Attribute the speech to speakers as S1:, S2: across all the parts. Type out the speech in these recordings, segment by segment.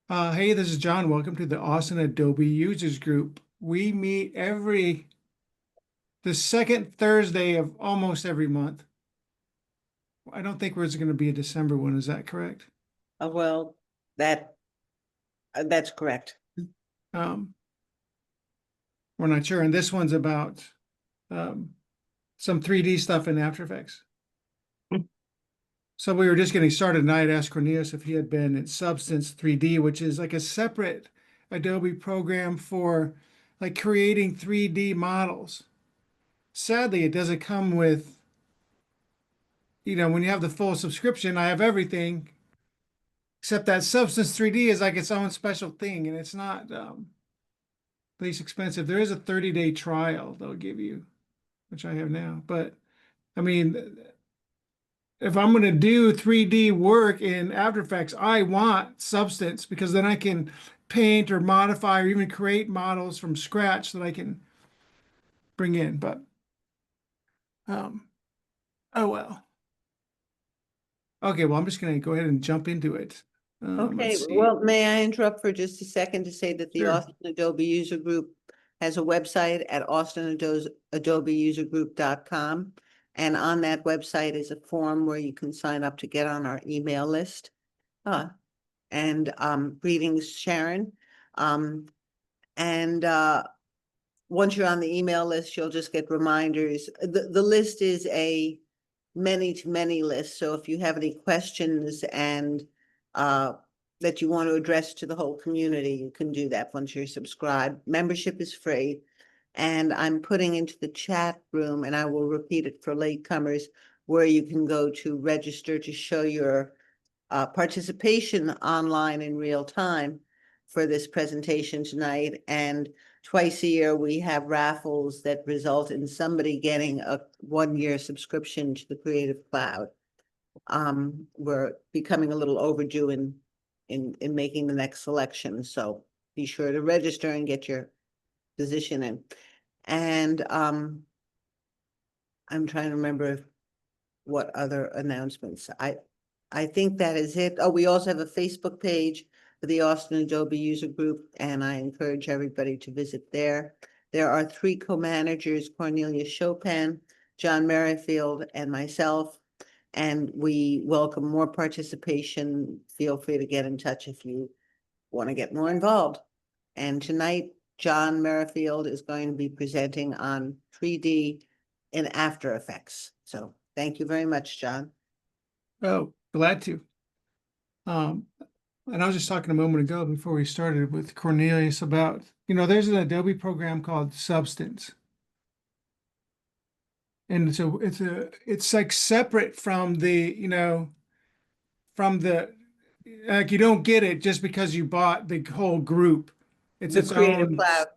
S1: Hey, this is John. Welcome to the Austin Adobe Users Group. We meet the second Thursday of almost every month. I don't think there's going to be a December one. Is that correct?
S2: Well, that's correct.
S1: Um, we're not sure. And this one's about um, some 3D stuff in After Effects. So we were just getting started, and I had asked Cornelius if he had been in Substance 3D, which is like a separate Adobe program for like creating 3D models. Sadly, it doesn't come with, when you have the full subscription, I have everything except that Substance 3D is like its own special thing, and it's not least expensive. There is a 30-day trial they'll give you, which I have now. But I mean, if I'm going to do 3D work in After Effects, I want Substance because then I can paint or modify or even create models from scratch that I can bring in. But um, oh well. Okay, well, I'm just going to go ahead and jump into it.
S2: Okay,
S1: Let's see.
S2: well, may I interrupt for just a second to say that the
S1: Sure.
S2: Austin Adobe User Group has a website at austinadobeUserGroup.com. And on that website is a form where you can sign up to get on our email list. And greetings, Sharon. And once you're on the email list, you'll just get reminders. The list is a many-to-many list. So if you have any questions and that you want to address to the whole community, you can do that once you're subscribed. Membership is free. And I'm putting into the chat room, and I will repeat it for latecomers, where you can go to register to show your participation online in real time for this presentation tonight. And twice a year, we have raffles that result in somebody getting a 1-year subscription to the Creative Cloud. We're becoming a little overdue in making the next selection, so be sure to register and get your position in. And I'm trying to remember what other announcements. I think that is it. Oh, we also have a Facebook page for the Austin Adobe User Group, and I encourage everybody to visit there. There are 3 co-managers, Cornelia Chopin, Jon Merrifield, and myself, and we welcome more participation. Feel free to get in touch if you want to get more involved. And tonight, Jon Merrifield is going to be presenting on 3D in After Effects. So thank you very much, Jon.
S1: Oh, glad to. Um, and I was just talking a moment ago before we started with Cornelius about, there's an Adobe program called Substance. And so it's like separate from like you don't get it just because you bought the whole group. It's
S2: The
S1: its
S2: Creative
S1: own,
S2: Cloud.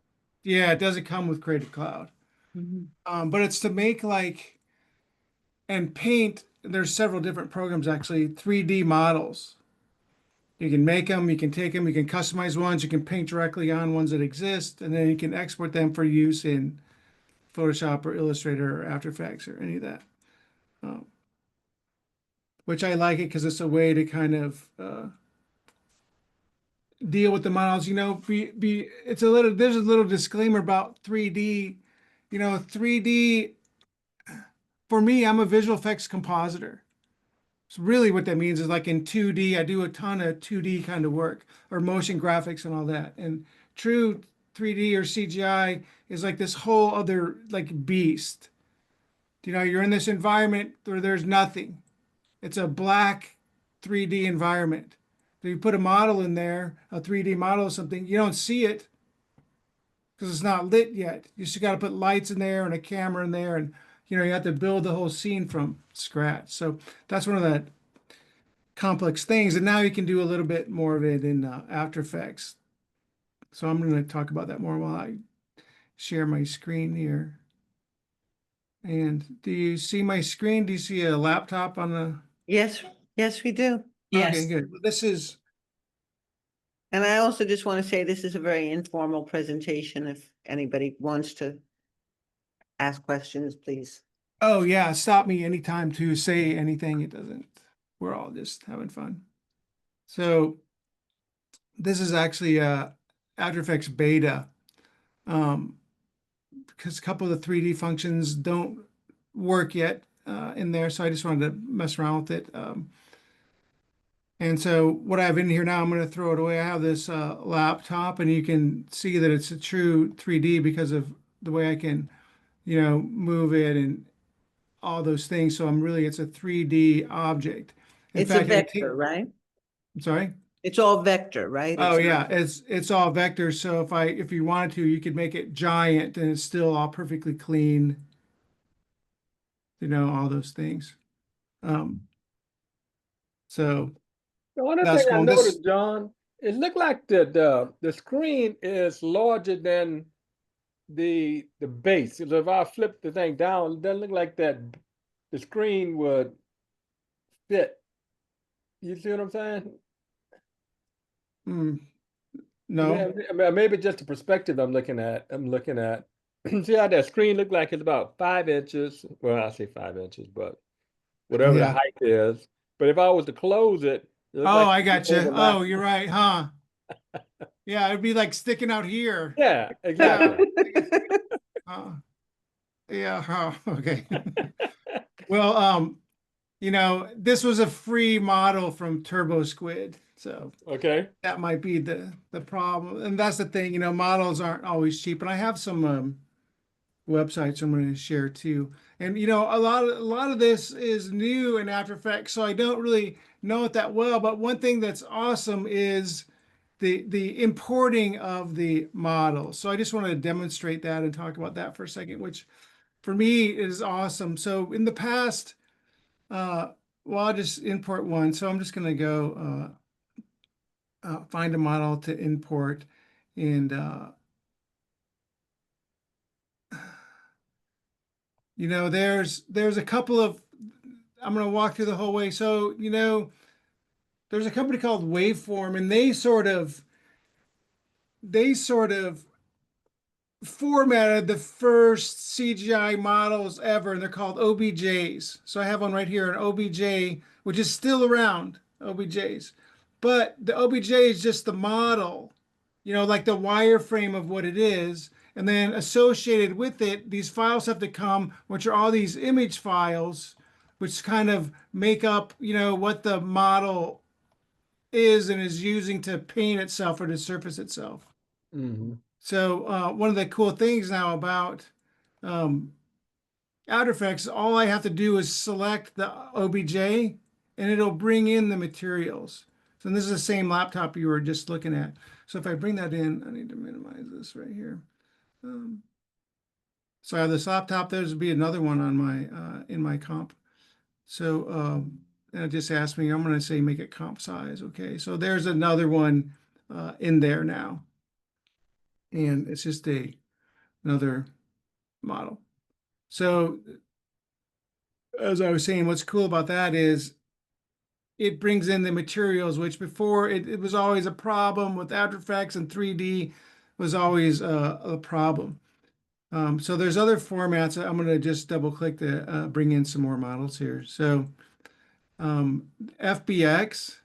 S1: yeah, it doesn't come with Creative Cloud. But it's to make and paint, there's several different programs actually, 3D models. You can make them, you can take them, you can customize ones, you can paint directly on ones that exist, and then you can export them for use in Photoshop or Illustrator or After Effects or any of that. Um, which I like it because it's a way to kind of deal with the models. There's a little disclaimer about 3D. 3D for me, I'm a visual effects compositor. So really what that means is like in 2D, I do a ton of 2D kind of work or motion graphics and all that. And true 3D or CGI is like this whole other like beast. You're in this environment where there's nothing. It's a black 3D environment. So you put a model in there, a 3D model of something, you don't see it because it's not lit yet. You just got to put lights in there and a camera in there, and you have to build the whole scene from scratch. So that's one of the complex things. And now you can do a little bit more of it in After Effects. So I'm going to talk about that more while I share my screen here. And do you see my screen? Do you see a laptop on the?
S2: Yes, yes, we do.
S1: Okay, good. Well, this is.
S2: And I also just want to say this is a very informal presentation. If anybody wants to ask questions, please.
S1: Oh yeah, stop me anytime to say anything. It doesn't. We're all just having fun. So this is actually After Effects beta, um, because a couple of the 3D functions don't work yet in there. So I just wanted to mess around with it. And so what I have in here now, I'm going to throw it away. I have this laptop, and you can see that it's a true 3D because of the way I can, move it and all those things. So it's a 3D object. In
S2: It's a
S1: fact,
S2: vector, right?
S1: I'm sorry.
S2: It's all vector, right?
S1: Oh
S2: It's not.
S1: yeah, it's all vectors. So if you wanted to, you could make it giant and it's still all perfectly clean, all those things. Um, so
S3: The only
S1: that's
S3: thing I
S1: cool. And this,
S3: noticed, John, it looked like the screen is larger than the base. So if I flip the thing down, it doesn't look like that the screen would fit. You see what I'm saying?
S1: mm,
S3: I
S1: no,
S3: mean, maybe just the perspective I'm looking at. I'm looking at. See how that screen looked like it's about 5 inches. Well, I say 5 inches, but whatever the
S1: yeah.
S3: height is. But if I was to close it, it looked
S1: Oh,
S3: like
S1: I
S3: it
S1: got you.
S3: overlapped.
S1: Oh, you're right, huh? Yeah, it'd be like sticking out here.
S3: Yeah,
S1: Yeah,
S3: exactly.
S1: uh, yeah. Huh, okay. Well, this was a free model from Turbo Squid, so
S3: Okay.
S1: that might be the problem. And that's the thing, models aren't always cheap. And I have some websites I'm going to share too. And a lot of this is new in After Effects, so I don't really know it that well. But one thing that's awesome is the importing of the model. So I just want to demonstrate that and talk about that for a second, which for me is awesome. So in the past, uh, well, I'll just import one. So I'm just going to go find a model to import, and there's a couple of, I'm going to walk through the whole way. So there's a company called Waveform, and they sort of formatted the first CGI models ever, and they're called OBJs. So I have one right here, an OBJ, which is still around, OBJs. But the OBJ is just the model, like the wireframe of what it is. And then associated with it, these files have to come, which are all these image files, which kind of make up, what the model is and is using to paint itself or to surface itself.
S3: Hmm.
S1: So one of the cool things now about um, After Effects, all I have to do is select the OBJ and it'll bring in the materials. So this is the same laptop you were just looking at. So if I bring that in, I need to minimize this right here. So I have this laptop. There's be another one on my in my comp. So and it just asked me, I'm going to say make it comp size. Okay, so there's another one in there now, and it's just another model. So as I was saying, what's cool about that is it brings in the materials, which before it was always a problem with After Effects, and 3D was always a problem. So there's other formats. I'm going to just double click to bring in some more models here. So FBX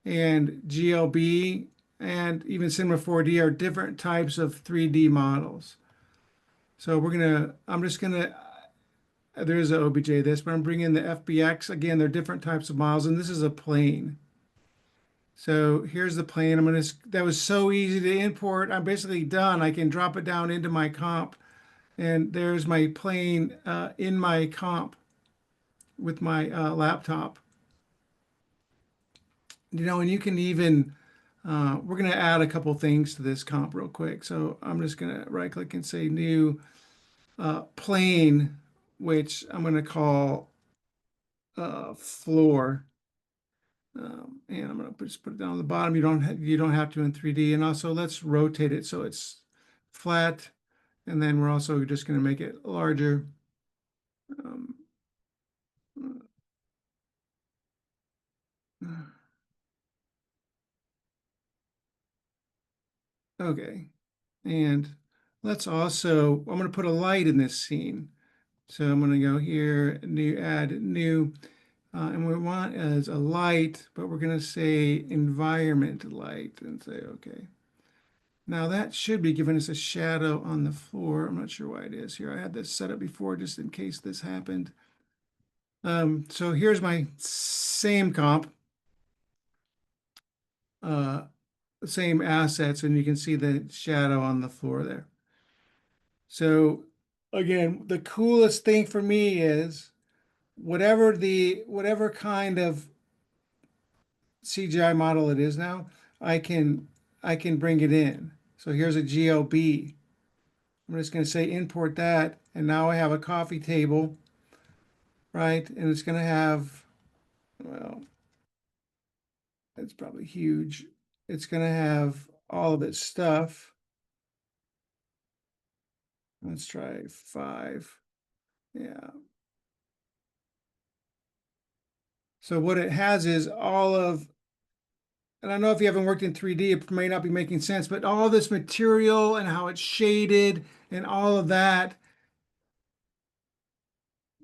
S1: and GLB and even Cinema 4D are different types of 3D models. So I'm just gonna, there is an OBJ this, but I'm bringing in the FBX. Again, they're different types of models, and this is a plane. So here's the plane. That was so easy to import. I'm basically done. I can drop it down into my comp, and there's my plane in my comp with my laptop. And you can even, we're going to add a couple things to this comp real quick. So I'm just going to right click and say new plane, which I'm going to call floor. And I'm going to just put it down on the bottom. You don't have to in 3D. And also let's rotate it so it's flat. And then we're also just going to make it larger. Um, okay. And I'm going to put a light in this scene. So I'm going to go here, add new. And we want as a light, but we're going to say environment light and say, okay. Now that should be giving us a shadow on the floor. I'm not sure why it is here. I had this set up before just in case this happened. So here's my same comp, same assets, and you can see the shadow on the floor there. So again, the coolest thing for me is whatever kind of CGI model it is now, I can bring it in. So here's a GLB. I'm just going to say import that, and now I have a coffee table, right? And it's going to have, well, it's probably huge. It's going to have all of its stuff. Let's try 5. Yeah. So what it has is all of, and I know if you haven't worked in 3D, it may not be making sense, but all this material and how it's shaded and all of that,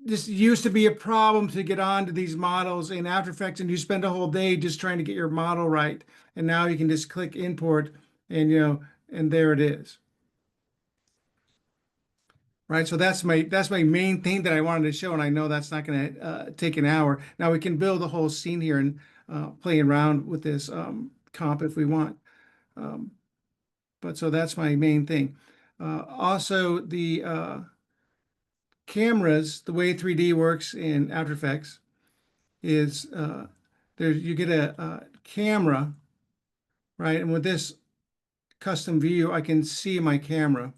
S1: this used to be a problem to get onto these models in After Effects, and you spend a whole day just trying to get your model right. And now you can just click import and, and there it is. Right, so that's my main thing that I wanted to show, and I know that's not going to take an hour. Now we can build a whole scene here and play around with this comp if we want. But so that's my main thing. Also, the cameras, the way 3D works in After Effects is there you get a camera, right? And with this custom view, I can see my camera.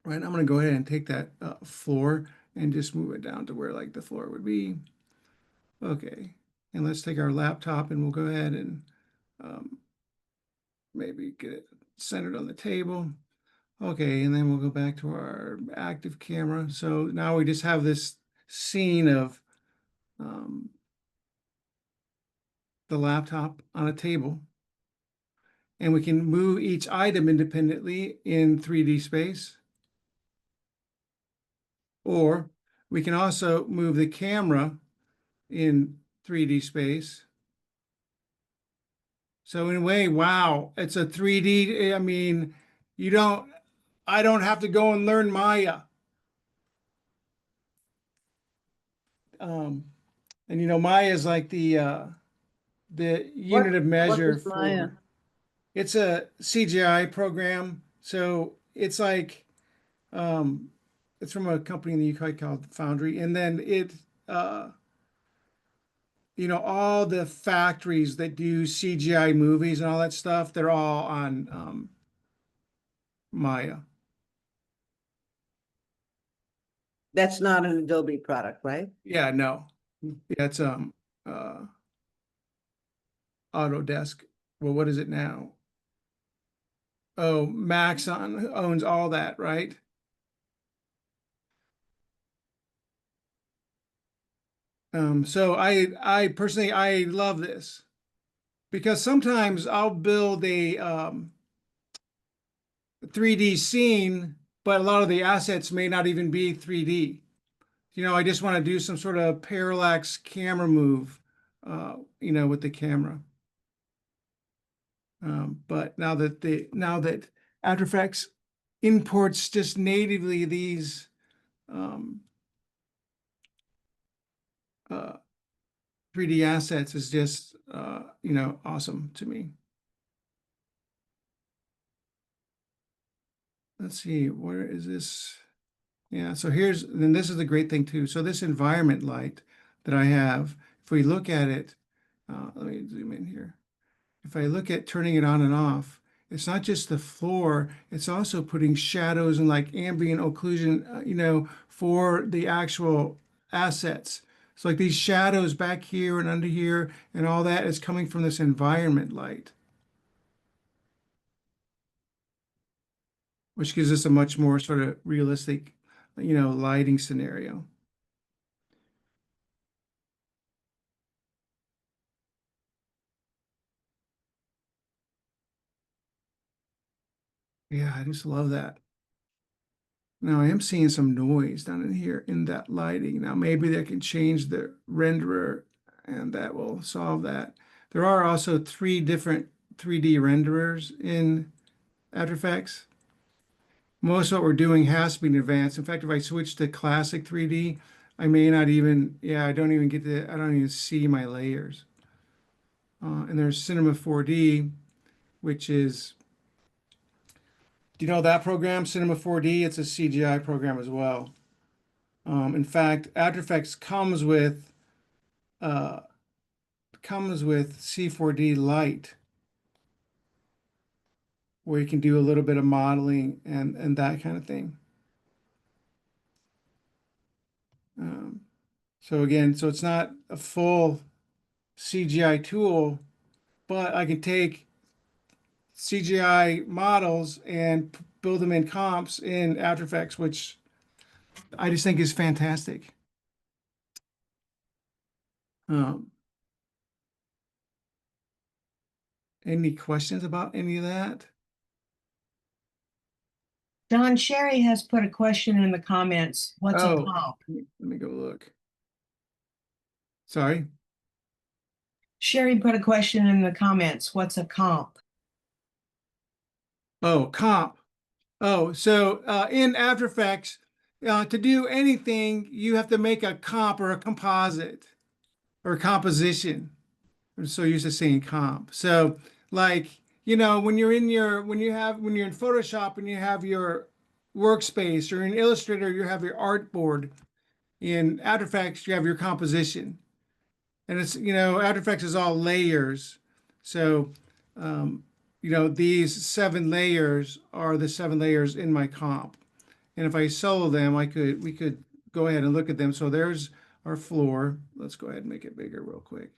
S1: Right, I'm going to go ahead and take that floor and just move it down to where like the floor would be. Okay, and let's take our laptop and we'll go ahead and maybe get it centered on the table. Okay, and then we'll go back to our active camera. So now we just have this scene of the laptop on a table. And we can move each item independently in 3D space. Or we can also move the camera in 3D space. So in a way, wow, it's a 3D. I mean, I don't have to go and learn Maya. Um, and Maya is like the unit of
S2: What
S1: measure
S2: is Maya?
S1: for, it's a CGI program. So it's like, it's from a company in the UK called Foundry. And then uh, all the factories that do CGI movies and all that stuff, they're all on Maya.
S2: That's not an Adobe product, right?
S1: Yeah, no. Yeah, it's uh Autodesk. Well, what is it now? Oh, Maxon owns all that, right? So I personally I love this because sometimes I'll build a 3D scene, but a lot of the assets may not even be 3D. I just want to do some sort of parallax camera move, with the camera. But now that After Effects imports just natively these 3D assets is just awesome to me. Let's see, where is this? Yeah, so then this is the great thing too. So this environment light that I have, if we look at it, let me zoom in here. If I look at turning it on and off, it's not just the floor, it's also putting shadows and like ambient occlusion, for the actual assets. So like these shadows back here and under here and all that is coming from this environment light, which gives us a much more sort of realistic, lighting scenario. Yeah, I just love that. Now I am seeing some noise down in here in that lighting. Now maybe they can change the renderer and that will solve that. There are also 3 different 3D renderers in After Effects. Most of what we're doing has to be in advance. In fact, if I switch to classic 3D, I may not even, I don't even I don't even see my layers. And there's Cinema 4D, which is, do you know that program, Cinema 4D? It's a CGI program as well. In fact, After Effects uh, comes with C4D Lite, where you can do a little bit of modeling and that kind of thing. So again, so it's not a full CGI tool, but I can take CGI models and build them in comps in After Effects, which I just think is fantastic. Um, any questions about any of that?
S4: Don, Sherry has put a question in the comments. What's a
S1: Oh,
S4: comp?
S1: let me go look. Sorry.
S4: Sherry put a question in the comments. What's a comp?
S1: Oh, comp. Oh, so in After Effects, to do anything, you have to make a comp or a composite or a composition. I'm so used to saying comp. So, like, when you're in when you're in Photoshop and you have your workspace, or in Illustrator, you have your artboard. In After Effects, you have your composition. And it's, After Effects is all layers. So, um, these 7 layers are the 7 layers in my comp. And if I solo them, we could go ahead and look at them. So there's our floor. Let's go ahead and make it bigger real quick.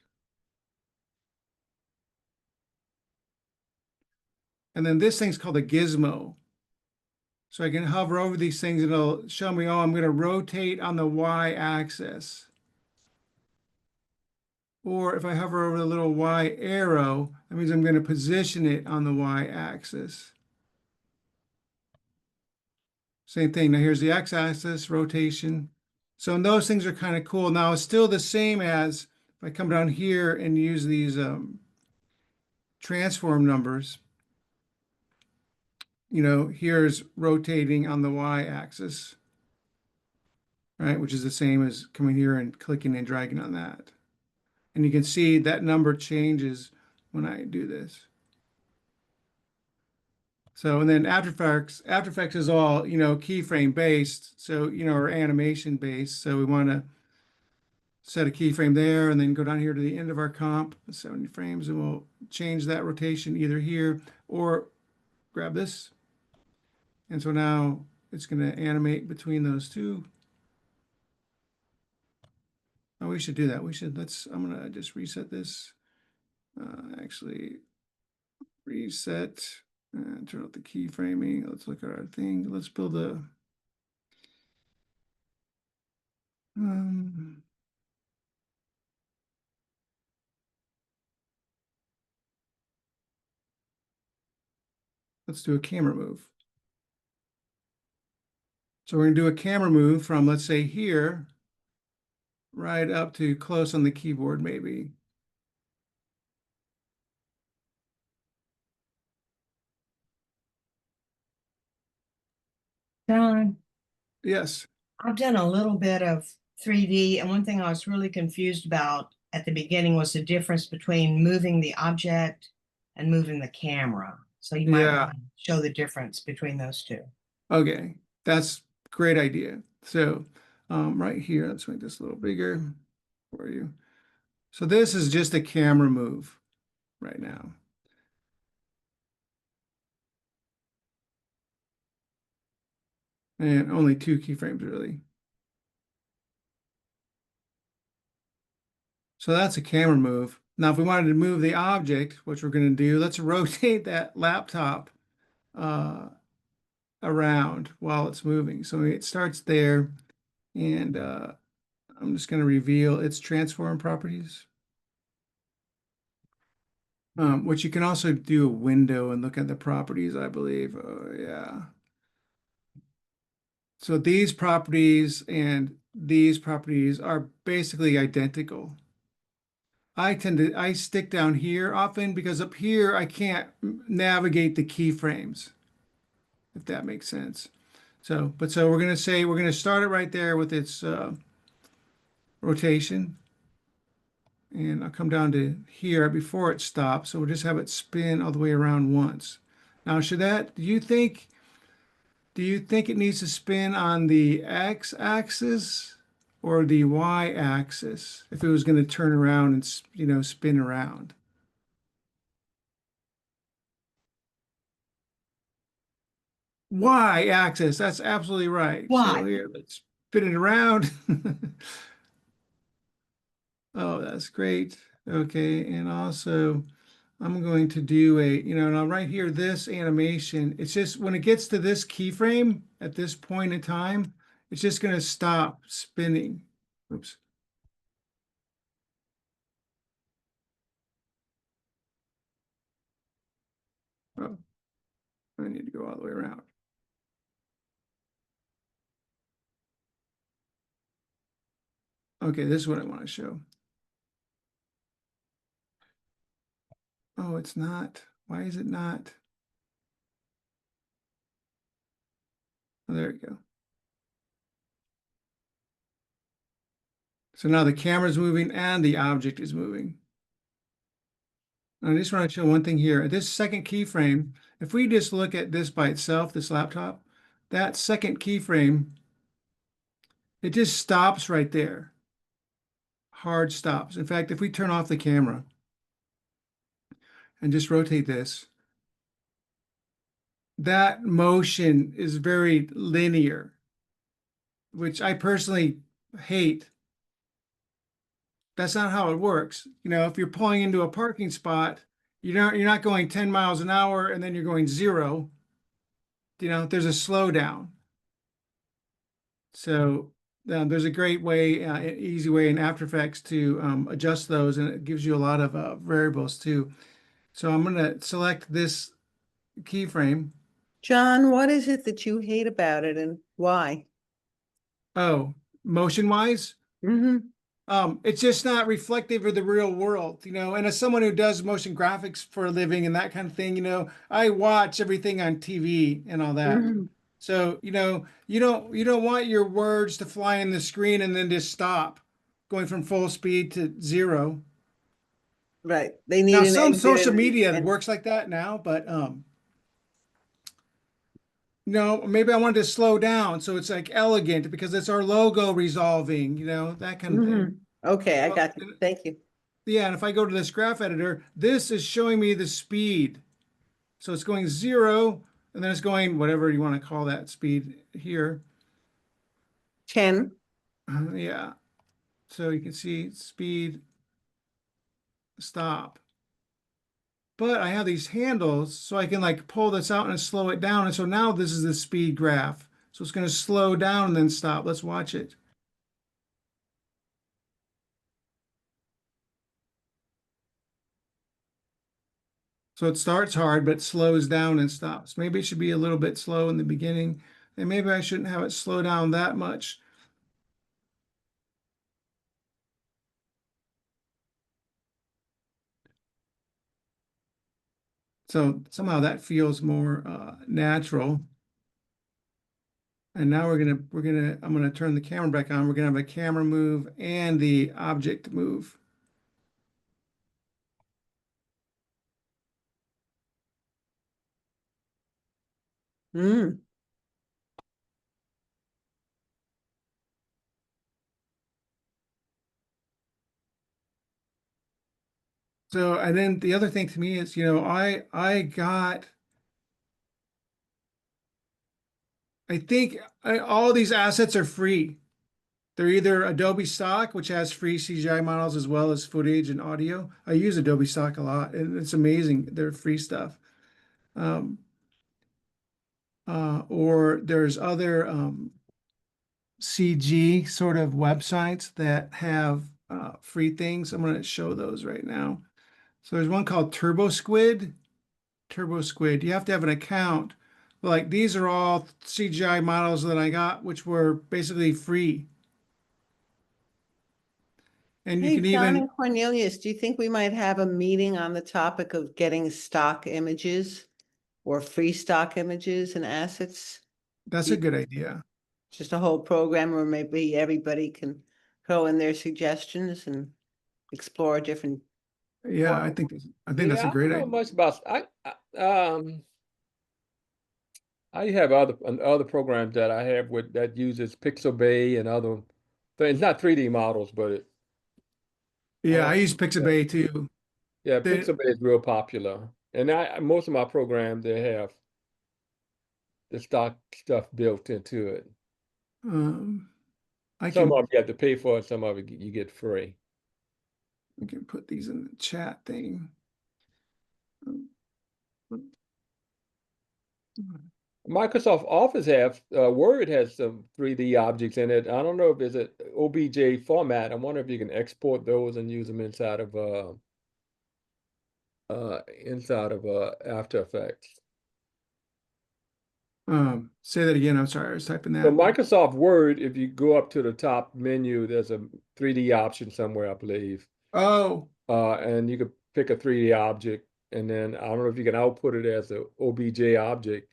S1: And then this thing's called a gizmo. So I can hover over these things and it'll show me, oh, I'm going to rotate on the Y axis. Or if I hover over the little Y arrow, that means I'm going to position it on the Y axis. Same thing. Now here's the X axis rotation. So those things are kind of cool. Now it's still the same as if I come down here and use these transform numbers. Here's rotating on the Y axis, right? Which is the same as coming here and clicking and dragging on that. And you can see that number changes when I do this. So, and then After Effects is all, keyframe based. So, or animation based. So we want to set a keyframe there and then go down here to the end of our comp, 70 frames, and we'll change that rotation either here or grab this. And so now it's going to animate between those two. Oh, we should do that. I'm going to just reset this. Actually, reset and turn off the keyframing. Let's look at our thing. Let's build a, let's do a camera move. So we're going to do a camera move from, let's say, here right up to close on the keyboard, maybe.
S4: Don,
S1: Yes.
S4: I've done a little bit of 3D, and one thing I was really confused about at the beginning was the difference between moving the object and moving the camera. So you might
S1: Yeah.
S4: want to show the difference between those two.
S1: Okay. That's a great idea. So right here, let's make this a little bigger for you. So this is just a camera move right now. And only 2 keyframes really. So that's a camera move. Now, if we wanted to move the object, which we're going to do, let's rotate that laptop around while it's moving. So it starts there, and I'm just going to reveal its transform properties, which you can also do a window and look at the properties, I believe. Oh, yeah. So these properties and these properties are basically identical. I stick down here often because up here I can't navigate the keyframes, if that makes sense. So we're going to say we're going to start it right there with its rotation. And I'll come down to here before it stops. So we'll just have it spin all the way around once. Now, do you think it needs to spin on the X axis or the Y axis if it was going to turn around and, spin around? Y axis, that's absolutely right. So
S4: Y.
S1: here, let's spin it around. Oh, that's great. Okay, and also I'm going to do now right here, this animation, it's just when it gets to this keyframe at this point in time, it's just going to stop spinning. Oops. Oh, I need to go all the way around. Okay, this is what I want to show. Oh, it's not. Why is it not? Oh, there we go. So now the camera's moving and the object is moving. I just want to show one thing here. This second keyframe, if we just look at this by itself, this laptop, that second keyframe, it just stops right there. Hard stops. In fact, if we turn off the camera and just rotate this, that motion is very linear, which I personally hate. That's not how it works. If you're pulling into a parking spot, you're not going 10 miles an hour and then you're going 0. There's a slowdown. So there's a great way, easy way in After Effects to adjust those, and it gives you a lot of variables too. So I'm going to select this keyframe.
S2: John, what is it that you hate about it and why?
S1: Oh, motion wise,
S2: Mm-hmm.
S1: it's just not reflective of the real world, and as someone who does motion graphics for a living and that kind of thing, I watch everything on TV and all that.
S2: Mm-hmm.
S1: So, you don't want your words to fly in the screen and then just stop going from full speed to 0.
S2: Right. They need
S1: Now,
S2: an
S1: some
S2: exit
S1: social
S2: and-
S1: media
S2: and-
S1: works like that now, but no, maybe I wanted to slow down so it's like elegant because it's our logo resolving, that kind of thing.
S2: Mhm. Okay, I
S1: Well,
S2: got you. Thank you.
S1: Yeah, and if I go to this graph editor, this is showing me the speed. So it's going 0, and then it's going whatever you want to call that speed here.
S2: 10.
S1: Yeah. So you can see speed, stop. But I have these handles, so I can like pull this out and slow it down. And so now this is the speed graph. So it's going to slow down and then stop. Let's watch it. So it starts hard, but slows down and stops. Maybe it should be a little bit slow in the beginning, and maybe I shouldn't have it slow down that much. So somehow that feels more natural. And now I'm gonna turn the camera back on. We're gonna have a camera move and the object move.
S2: Mm.
S1: So, and then the other thing to me is, I think all these assets are free. They're either Adobe Stock, which has free CGI models as well as footage and audio. I use Adobe Stock a lot, and it's amazing. They're free stuff. Or there's other CG sort of websites that have free things. I'm going to show those right now. So there's one called TurboSquid. TurboSquid. You have to have an account Like these are all CGI models that I got, which were basically free. And you
S2: Hey,
S1: can
S2: John
S1: even,
S2: and Cornelius, do you think we might have a meeting on the topic of getting stock images or free stock images and assets?
S1: that's a good idea.
S2: Just a whole program where maybe everybody can throw in their suggestions and explore different.
S1: Yeah,
S2: Well,
S1: I think that's
S3: Yeah,
S1: a
S3: I
S1: great
S3: don't know
S1: idea.
S3: much about, I have other programs that I have with that uses Pixel Bay and other things, not 3D models, but
S1: Yeah,
S3: uh,
S1: I use Pixabay too.
S3: yeah,
S1: They,
S3: Pixel Bay is real popular. And most of my programs they have the stock stuff built into it.
S1: um, I
S3: Some
S1: can
S3: of them you have to pay for, and some of it you get free.
S1: put these in the chat thing.
S3: Microsoft Office Word has some 3D objects in it. I don't know if it's an OBJ format. I wonder if you can export those and use them inside of After Effects.
S1: Say that again. I'm sorry, I was typing
S3: So
S1: that.
S3: Microsoft Word, if you go up to the top menu, there's a 3D option somewhere, I believe.
S1: Oh,
S3: And you could pick a 3D object, and then I don't know if you can output it as an OBJ object.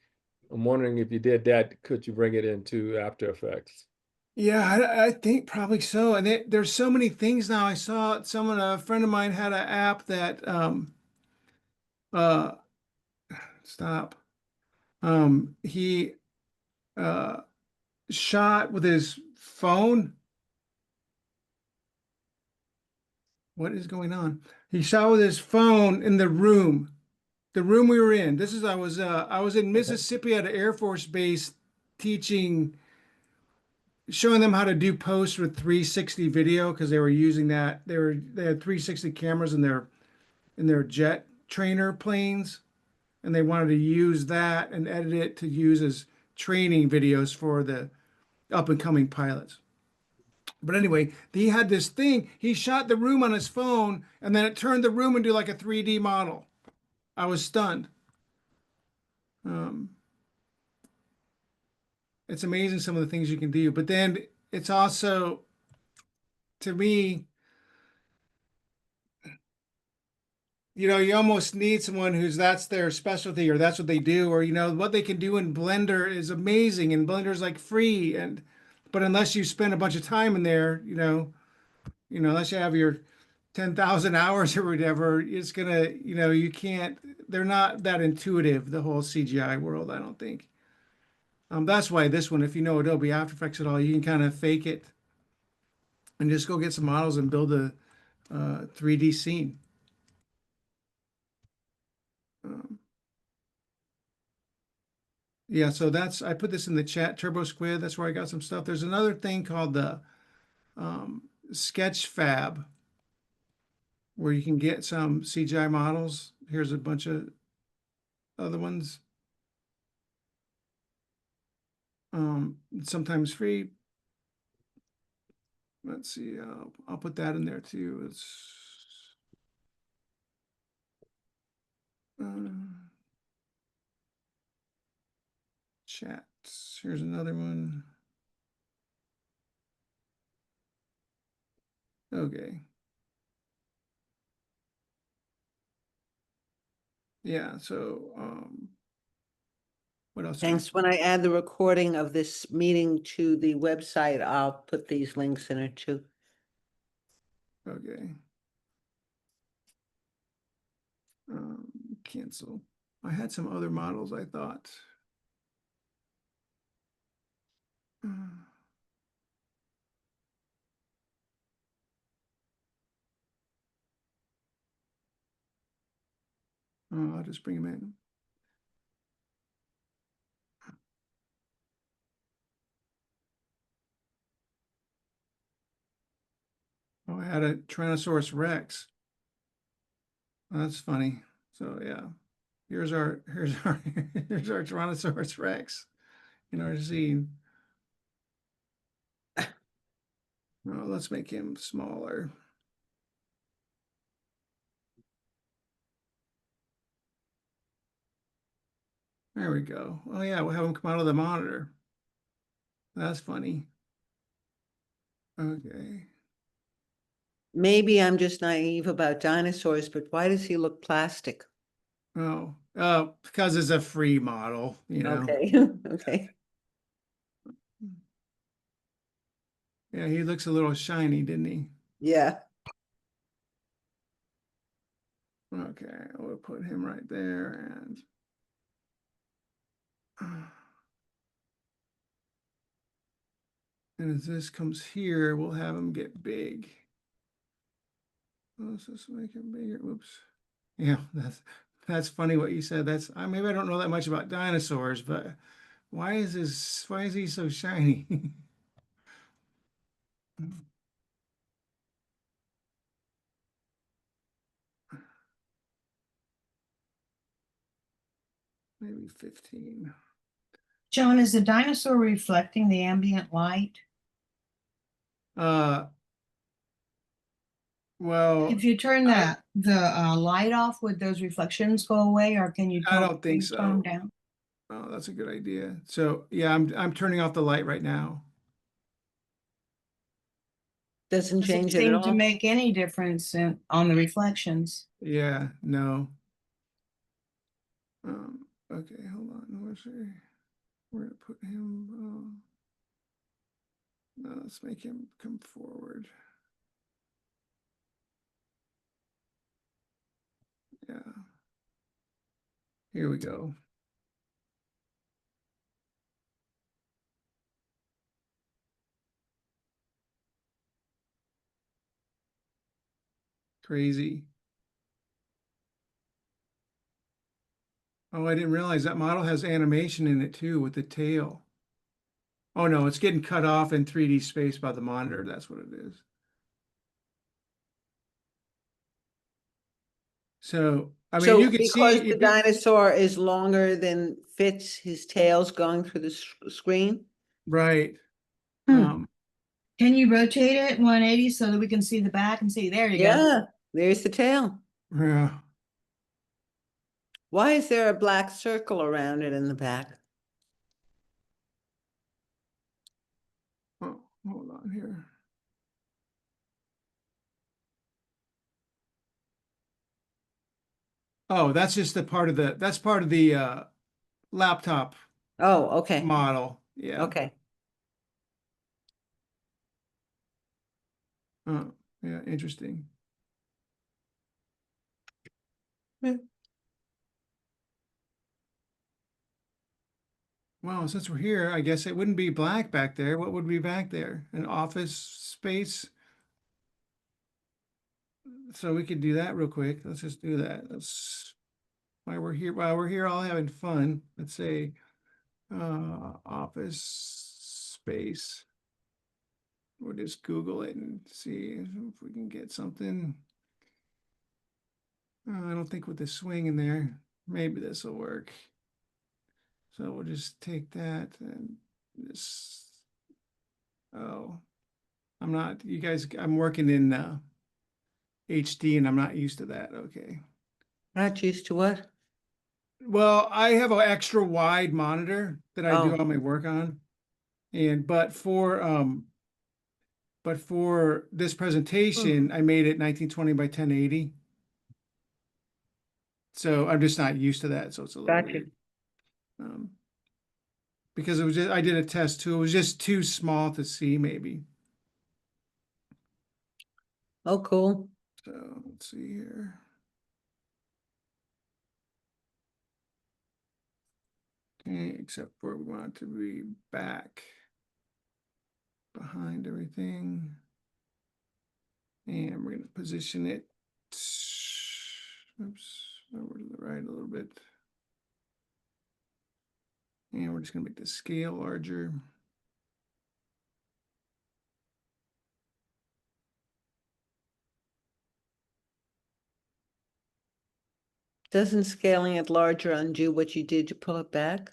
S3: I'm wondering if you did that, could you bring it into After Effects?
S1: yeah, I think probably so. And there's so many things now. I saw a friend of mine had an app that uh stop. He uh shot with his phone. What is going on? He shot with his phone in the room we were in. I was in Mississippi at an Air Force base teaching, showing them how to do post with 360 video because they were using that. They had 360 cameras in their jet trainer planes, and they wanted to use that and edit it to use as training videos for the up and coming pilots. But anyway, he had this thing. He shot the room on his phone, and then it turned the room into like a 3D model. I was stunned. Um, it's amazing some of the things you can do. But then it's also, to me, you almost need someone who's that's their specialty or that's what they do, or what they can do in Blender is amazing, and Blender's like free, but unless you spend a bunch of time in there, unless you have your 10,000 hours or whatever, it's gonna, you can't, they're not that intuitive, the whole CGI world, I don't think. That's why this one, if you know Adobe After Effects at all, you can kind of fake it and just go get some models and build a 3D scene. Um, yeah, so I put this in the chat, Turbo Squid. That's where I got some stuff. There's another thing called the Sketch Fab, where you can get some CGI models. Here's a bunch of other ones. Sometimes free. Let's see. I'll put that in there too. It's chats. Here's another one. Okay. Yeah. So what else?
S2: Thanks. When I add the recording of this meeting to the website, I'll put these links in it too.
S1: Okay. Cancel. I had some other models I thought. I'll just bring them in. Oh, I had a Tyrannosaurus Rex. That's funny. So yeah, here's our here's our here's our Tyrannosaurus Rex in our scene. Let's make him smaller. There we go. Oh yeah, we'll have them come out of the monitor. That's funny. Okay.
S2: Maybe I'm just naive about dinosaurs, but why does he look plastic?
S1: Oh, because it's a free model, you know.
S2: Okay, okay.
S1: Yeah, he looks a little shiny, didn't he?
S2: Yeah.
S1: Okay, we'll put him right there and as this comes here, we'll have him get big. Let's just make him bigger. Whoops. Yeah, that's funny what you said. That's maybe I don't know that much about dinosaurs, but why is he so shiny? Maybe 15.
S4: John, is the dinosaur reflecting the ambient light?
S1: Well,
S4: If you turn the light off, would those reflections go away, or can you
S1: I
S4: tone,
S1: don't think
S4: tone
S1: so.
S4: down?
S1: Oh, that's a good idea. So yeah, I'm turning off the light right now.
S2: Doesn't
S4: Doesn't
S2: change it at
S4: seem to
S2: all.
S4: make any difference on the reflections.
S1: Yeah, no. Okay, hold on. We're gonna put him. No, let's make him come forward. Yeah. Here we go. Crazy. Oh, I didn't realize that model has animation in it too with the tail. Oh no, it's getting cut off in 3D space by the monitor. That's what it is. So, I mean,
S2: So
S1: you can see
S2: because the
S1: if
S2: dinosaur is longer than fits, his tail's going through the screen?
S1: right.
S2: Hmm.
S4: Can you rotate it 180 so that we can see the back and see? There you go.
S2: Yeah, there's the tail.
S1: Yeah.
S2: Why is there a black circle around it in the back?
S1: Oh, hold on here. Oh, that's just that's part of the laptop
S2: Oh, okay,
S1: model. Yeah.
S2: okay.
S1: Oh, yeah, interesting.
S2: Hmm.
S1: Well, since we're here, I guess it wouldn't be black back there. What would be back there? An office space? So we could do that real quick. Let's just do that. Let's while we're here all having fun. Let's say office space. We'll just Google it and see if we can get something. I don't think with the swing in there, maybe this will work. So we'll just take that and this. Oh, you guys, I'm working in HD and I'm not used to that. Okay.
S2: Not used to what?
S1: Well, I have an extra wide monitor that I do
S2: Oh.
S1: all my work on. But for this presentation, I made it 1920 by 1080. So I'm just not used to that, so it's a little
S2: Gotcha.
S1: weird. Because I did a test too. It was just too small to see maybe.
S2: Oh, cool.
S1: So let's see here. Okay, except for we want it to be back behind everything. And we're going to position it, oops, over to the right a little bit. And we're just going to make the scale larger.
S2: Doesn't scaling it larger undo what you did to pull it back?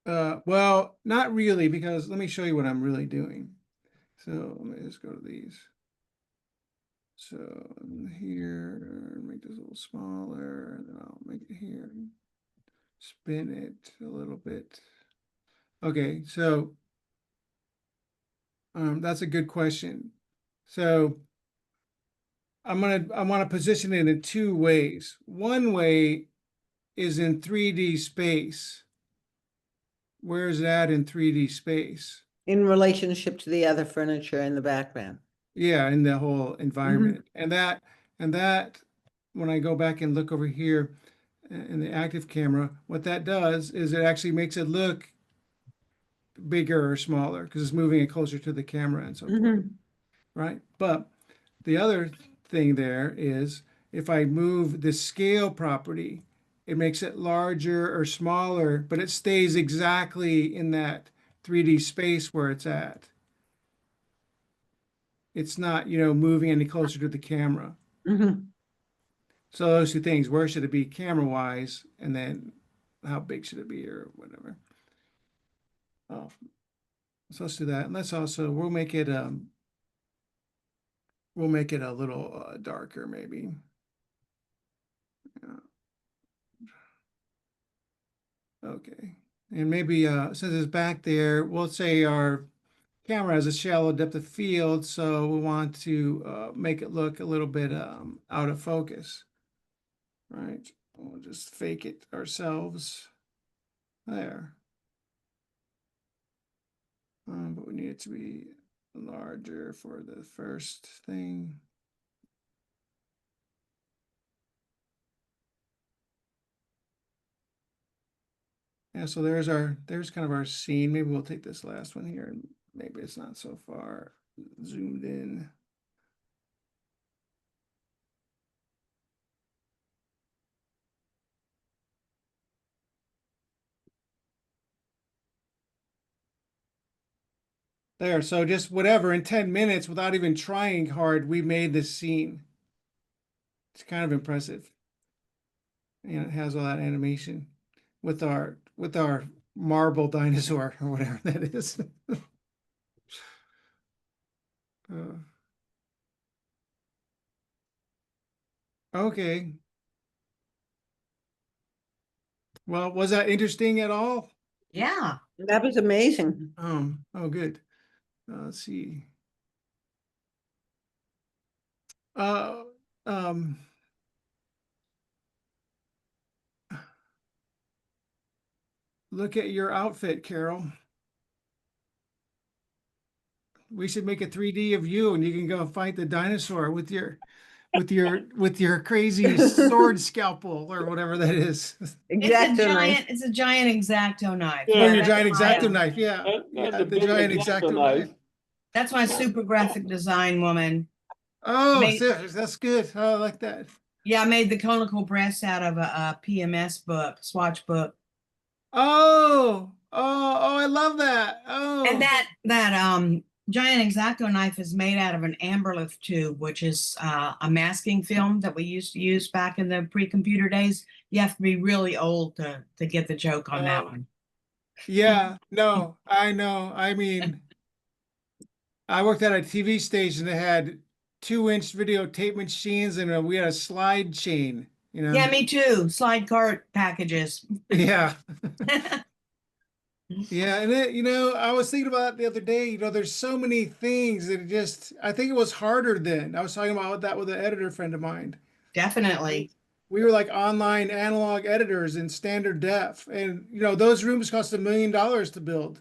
S1: Well, not really, because let me show you what I'm really doing. So let me just go to these. So here, make this a little smaller, and then I'll make it here. spin it a little bit. Okay, so that's a good question. So I want to position it in two ways. One way is in 3D space. Where is that in 3D space?
S2: In relationship to the other furniture in the background.
S1: Yeah, in the whole environment. And that, when I go back and look over here in the active camera, what that does is it actually makes it look bigger or smaller because it's moving it closer to the camera and so forth, right? But the other thing there is if I move the scale property, it makes it larger or smaller, but it stays exactly in that 3D space where it's at. It's not, moving any closer to the camera. So those two things, where should it be camera wise, and then how big should it be or whatever. Oh, so let's do that. And let's also, we'll make it a little darker maybe. Yeah. Okay. And maybe since it's back there, we'll say our camera has a shallow depth of field, so we want to make it look a little bit out of focus. Right. We'll just fake it ourselves. There. But we need it to be larger for the first thing. Yeah, so there's kind of our scene. Maybe we'll take this last one here and maybe it's not so far zoomed in. There, so just whatever, in 10 minutes, without even trying hard, we made this scene. It's kind of impressive. And it has all that animation with our marble dinosaur or whatever that is. Okay. Well, was that interesting at all?
S4: Yeah.
S2: That was amazing.
S1: Oh, good. Let's see. Uh, um, look at your outfit, Carol. We should make a 3D of you, and you can go fight the dinosaur with your crazy sword scalpel or whatever that is.
S2: Exacto knife.
S4: It's a giant X-Acto knife.
S1: Oh, your
S4: that's
S1: giant
S4: my,
S1: X-Acto knife, yeah.
S3: That's
S1: Yeah,
S3: a
S1: the
S3: big
S1: giant
S3: X-Acto
S1: X-Acto knife.
S4: That's my super graphic design woman.
S1: Oh,
S4: Made-
S1: that's good. Oh, I like that.
S4: Yeah, I made the conical breast out of a PMS book, swatch book.
S1: Oh, I love that. Oh.
S4: And that giant X-Acto knife is made out of an amberlith tube, which is a masking film that we used to use back in the pre-computer days. You have to be really old to get the joke on that one.
S1: Yeah, no, I know. I mean, I worked at a TV station that had 2-inch videotape machines and we had a slide chain,
S4: Yeah, me too. Slide cart packages.
S1: Yeah. Yeah, and I was thinking about it the other day, there's so many things that I think it was harder then. I was talking about that with an editor friend of mine.
S4: Definitely.
S1: We were like online analog editors in standard def. And, those rooms cost $1 million to build.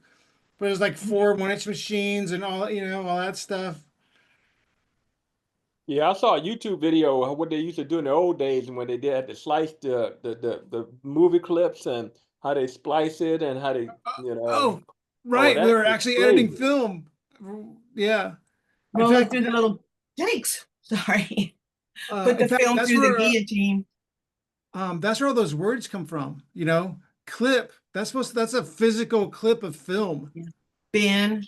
S1: But it was like 4 1-inch machines and all, all that stuff.
S3: Yeah, I saw a YouTube video of what they used to do in the old days when they had to slice the movie clips and how they splice it and how they,
S1: Oh, right. We
S3: that
S1: were
S3: was
S1: actually editing
S3: crazy.
S1: film. Yeah. In
S4: Roll it
S1: fact,
S4: through the little takes. Sorry. Put the film
S1: that's
S4: through the
S1: where
S4: guillotine.
S1: that's where all those words come from, clip. That's a physical clip of film.
S4: Yeah. Bin.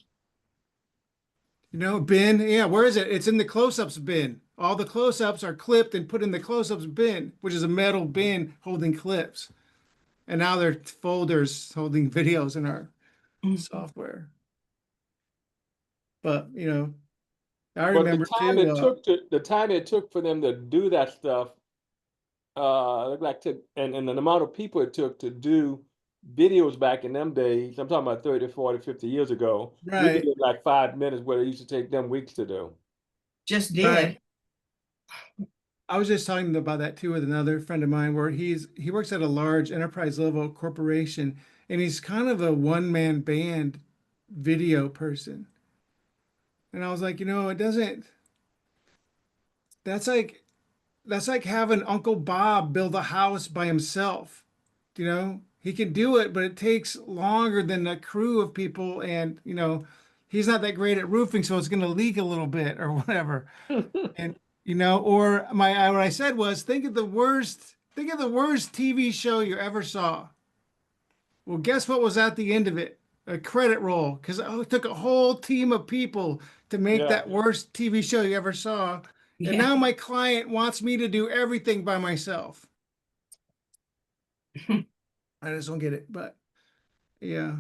S1: Bin. Yeah, where is it? It's in the close-ups bin. All the close-ups are clipped and put in the close-ups bin, which is a metal bin holding clips. And now they're folders holding videos in our software. But, I
S3: But
S1: remember too.
S3: the time it took for them to do that stuff, looked like took and the amount of people it took to do videos back in them days, I'm talking about 30, 40, 50 years ago. We could
S1: Right,
S3: do it like 5 minutes where it used to take them weeks to do.
S4: Just
S1: right.
S4: did.
S1: I was just talking about that too with another friend of mine where he works at a large enterprise level corporation and he's kind of a one-man band video person. And I was like, it doesn't, that's like that's like having Uncle Bob build a house by himself. He can do it, but it takes longer than a crew of people and, he's not that great at roofing, so it's going to leak a little bit or whatever. And or what I said was think of the worst TV show you ever saw. Well, guess what was at the end of it? A credit roll, because it took a whole team of people to make
S3: Yeah.
S1: that worst TV show you ever saw. And
S4: Yeah.
S1: now my client wants me to do everything by myself. I just don't get it, but yeah.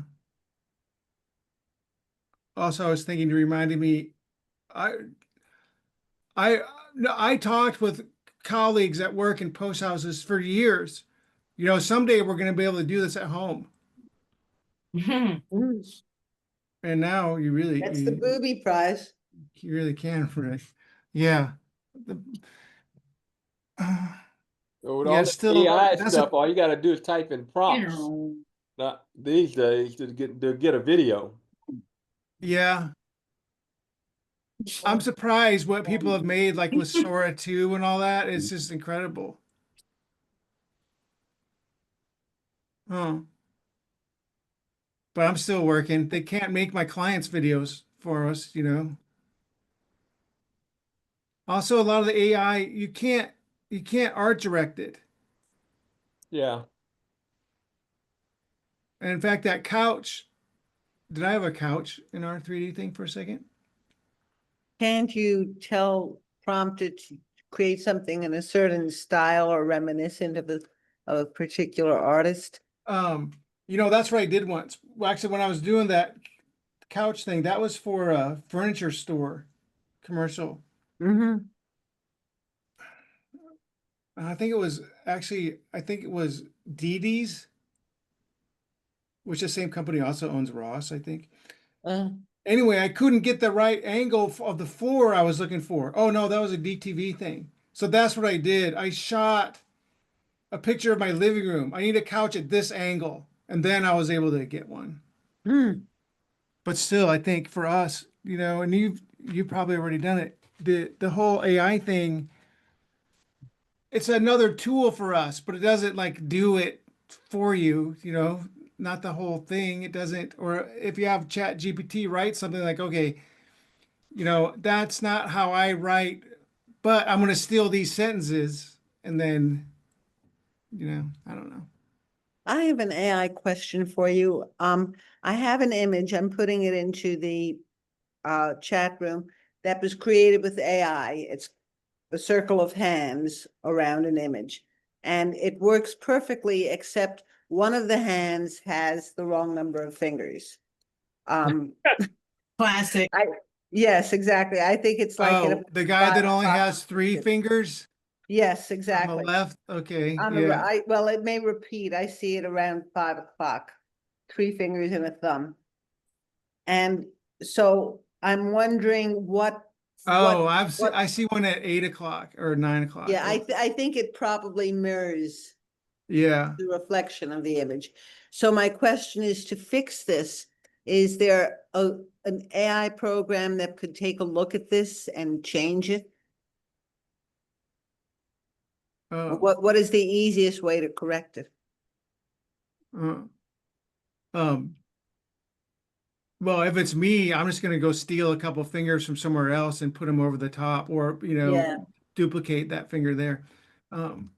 S1: Also, I was thinking, you reminded me, I I no, I talked with colleagues that work in post houses for years. Someday we're going to be able to do this at home.
S2: Mm,
S1: And now
S2: That's the booby prize.
S1: you really can for it. Yeah. The,
S3: So with
S1: yeah,
S3: all the
S1: still
S3: AI
S1: that's
S3: stuff, all you got to do is type in
S4: You
S3: prompts.
S4: know,
S3: Not these days to get a video.
S1: yeah. I'm surprised what people have made like with Sora 2 and all that. It's just incredible. Oh, but I'm still working. They can't make my clients' videos for us. Also, a lot of the AI, you can't art direct it.
S3: Yeah.
S1: And in fact, that couch, did I have a couch in our 3D thing for a second?
S2: Can't you prompt it to create something in a certain style or reminiscent of a particular artist?
S1: That's what I did once. Well, actually, when I was doing that couch thing, that was for a furniture store commercial.
S2: Mm-hmm.
S1: I think it was Dee Dee's, which the same company also owns Ross, I think. Anyway, I couldn't get the right angle of the floor I was looking for. Oh no, that was a DTV thing. So that's what I did. I shot a picture of my living room. I need a couch at this angle, and then I was able to get one. But still, I think for us, and you've probably already done it. The whole AI thing, it's another tool for us, but it doesn't like do it for you, not the whole thing. It doesn't, or if you have Chat GPT write something like, okay, that's not how I write, but I'm going to steal these sentences. And then, I don't know.
S2: I have an AI question for you. I have an image. I'm putting it into the chat room that was created with AI. It's a circle of hands around an image, and it works perfectly, except one of the hands has the wrong number of fingers.
S4: classic.
S2: Yes, exactly. I think it's like
S1: Oh, the guy that only has 3
S2: 5
S1: fingers
S2: Yes,
S1: on the
S2: exactly.
S1: left. Okay,
S2: On the
S1: yeah.
S2: right, well, it may repeat. I see it around 5 o'clock, 3 fingers and a thumb. And so I'm wondering
S1: Oh,
S2: what-
S1: I see one at 8 o'clock or 9 o'clock.
S2: yeah, I think it probably mirrors
S1: Yeah.
S2: the reflection of the image. So my question is, to fix this, is there an AI program that could take a look at this and change it?
S1: Oh,
S2: What is the easiest way to correct it?
S1: uh, um, well, if it's me, I'm just gonna go steal a couple fingers from somewhere else and put them over the top, or
S2: Yeah.
S1: duplicate that finger there. Um,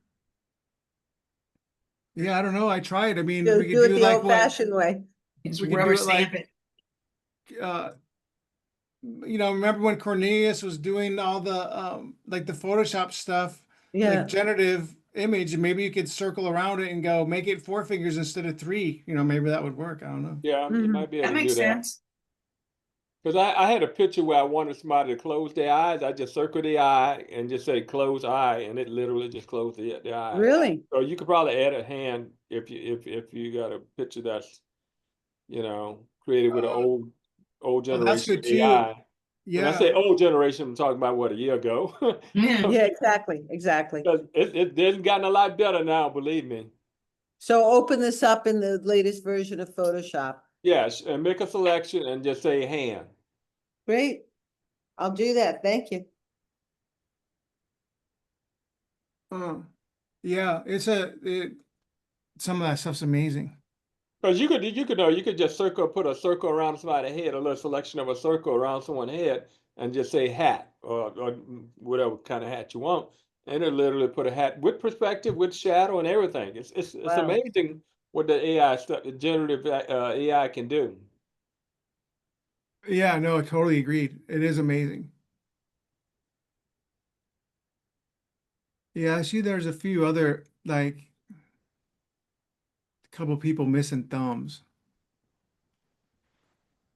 S1: yeah, I don't know. I tried. I mean, we could
S2: Do it
S1: do
S2: the
S1: like
S2: old fashioned way.
S4: It's
S1: we could
S4: rubber
S1: do it like
S4: stamp it.
S1: uh, remember when Cornelius was doing all the like the Photoshop stuff,
S2: Yeah.
S1: like generative image, and maybe you could circle around it and go make it 4 fingers instead of 3. Maybe that would work. I don't know.
S3: Yeah, you
S2: Mhm.
S3: might be able
S4: That
S3: to do
S4: makes
S3: that.
S4: sense.
S3: Because I had a picture where I wanted somebody to close their eyes. I just circle the eye and just say close eye, and it literally just closed the eye.
S2: Really?
S3: So you could probably add a hand if you got a picture that's, you know, created with an old
S1: Oh, that's
S3: generation
S1: good too.
S3: AI. When I
S1: Yeah.
S3: say old generation, I'm talking about what, a year ago.
S4: Yeah.
S2: Yeah, exactly, exactly.
S3: 'Cause it's gotten a lot better now, believe me.
S2: So open this up in the latest version of Photoshop.
S3: Yes, and make a selection and just say hand.
S2: Great. I'll do that. Thank you.
S1: Yeah, some of that stuff's amazing.
S3: Because you could just put a circle around somebody's head, a little selection of a circle around someone's head, and just say hat or whatever kind of hat you want, and it literally put a hat with perspective, with shadow, and everything. It's
S2: Wow.
S3: amazing what the AI stuff, the generative AI can do.
S1: Yeah, no, totally agreed. It is amazing. Yeah, I see there's a few other, like, a couple people missing thumbs.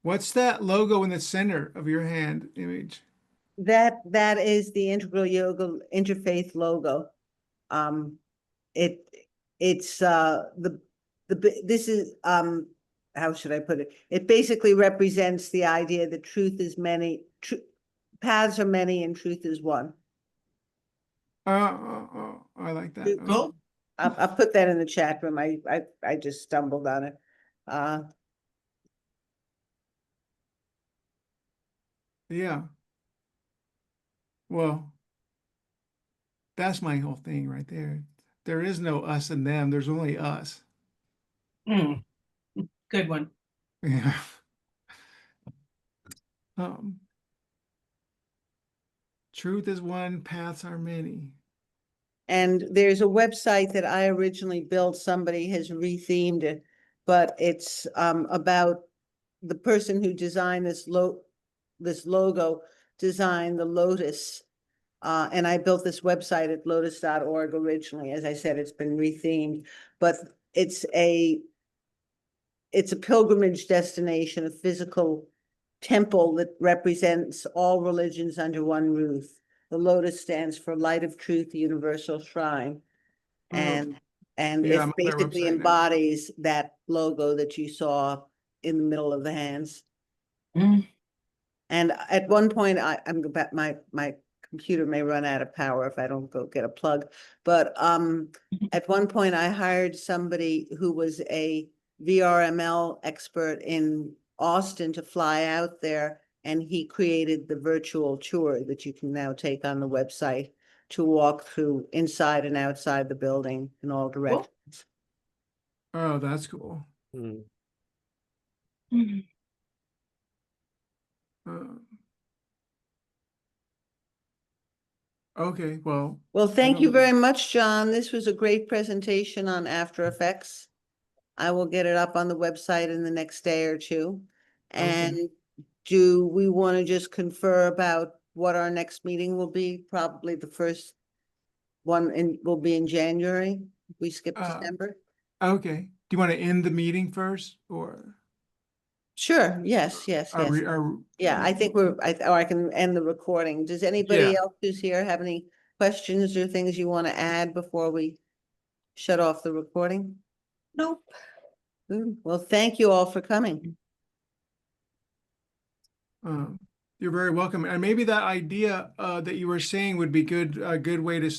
S1: What's that logo in the center of your hand image?
S2: That is the Integral Yoga Interfaith logo. It, it's, this is, how should I put it? It basically represents the idea that truth is many, paths are many and truth is one.
S1: I like that.
S4: Cool.
S2: I'll put that in the chat room. I just stumbled on it.
S1: Yeah. Well, that's my whole thing right there. There is no us and them. There's only us.
S4: Mm. Good one.
S1: Yeah. Um, truth is one, paths are many.
S2: And there's a website that I originally built, somebody has rethemed it, but it's about the person who designed this logo, designed the lotus. And I built this website at lotus.org originally. As I said, it's been rethemed, but it's a pilgrimage destination, a physical temple that represents all religions under one roof. The lotus stands for Light of Truth, Universal Shrine. And
S1: Yeah, I'm
S2: it
S1: on their
S2: basically
S1: website now.
S2: embodies that logo that you saw in the middle of the hands.
S4: Mm.
S2: And at one point, I'm about my computer may run out of power if I don't go get a plug. But at one point I hired somebody who was a VRML expert in Austin to fly out there, and he created the virtual tour that you can now take on the website to walk through inside and outside the building in all directions.
S1: Oh, that's cool.
S3: Mm.
S4: Mm.
S1: Okay, well.
S2: Well, thank you
S1: don't know.
S2: very much, John. This was a great presentation on After Effects. I will get it up on the website in the next day or two. And do we want to just confer about what our next meeting will be? Probably the first one will be in January. If we skip December.
S1: Okay. Do you want to end the meeting first or?
S2: Sure. Yes, yes,
S1: Are
S2: yes.
S1: we, are,
S2: Yeah, I think or I can end the recording. Does anybody
S1: Yeah.
S2: else who's here have any questions or things you want to add before we shut off the recording?
S4: Nope.
S2: Well, thank you all for coming.
S1: You're very welcome. And maybe that idea that you were saying would be a good way to